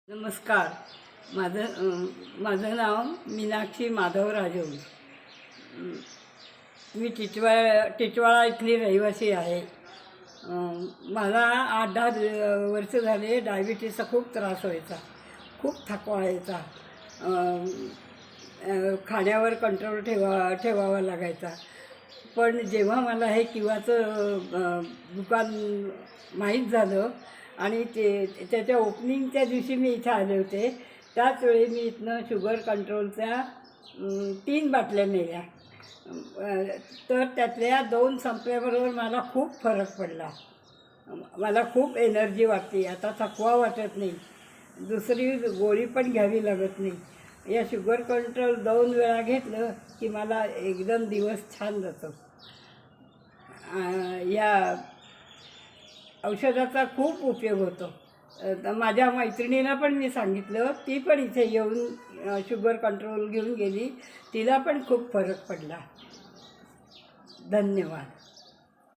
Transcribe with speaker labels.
Speaker 1: नमस्कार. माझं नाव मीनाक्षी माधव राजोळ. मी टिटवाळा इथली रहिवासी आहे. मला 8-10 वर्ष झाले डायबिटीसचा खूप त्रास व्हायचा, खूप थकवा यायचा. खाण्यावर कंट्रोल ठेवावा लागायचा. पण जेव्हा मला हे किवाचं दुकान माहीत झालं आणि त्याच्या ओपनिंगच्या दिवशी मी इथं आले होते, त्याचवेळी मी इथनं शुगर कंट्रोलच्या 3 बाटल्या नेल्या. तर त्यातल्या 2 संपल्याबरोबर मला खूप फरक पडला. मला खूप एनर्जी वाटते, आता थकवा वाटत नाही, दुसरी गोळी पण घ्यावी लागत नाही. या शुगर कंट्रोल 2 वेळा घेतलं की मला एकदम दिवस छान जातो. या औषधाचा खूप उपयोग होतो. माझ्या मैत्रिणीला पण मी सांगितलं, ती पण इथे येऊन शुगर कंट्रोल घेऊन गेली, तिला पण खूप फरक पडला. धन्यवाद.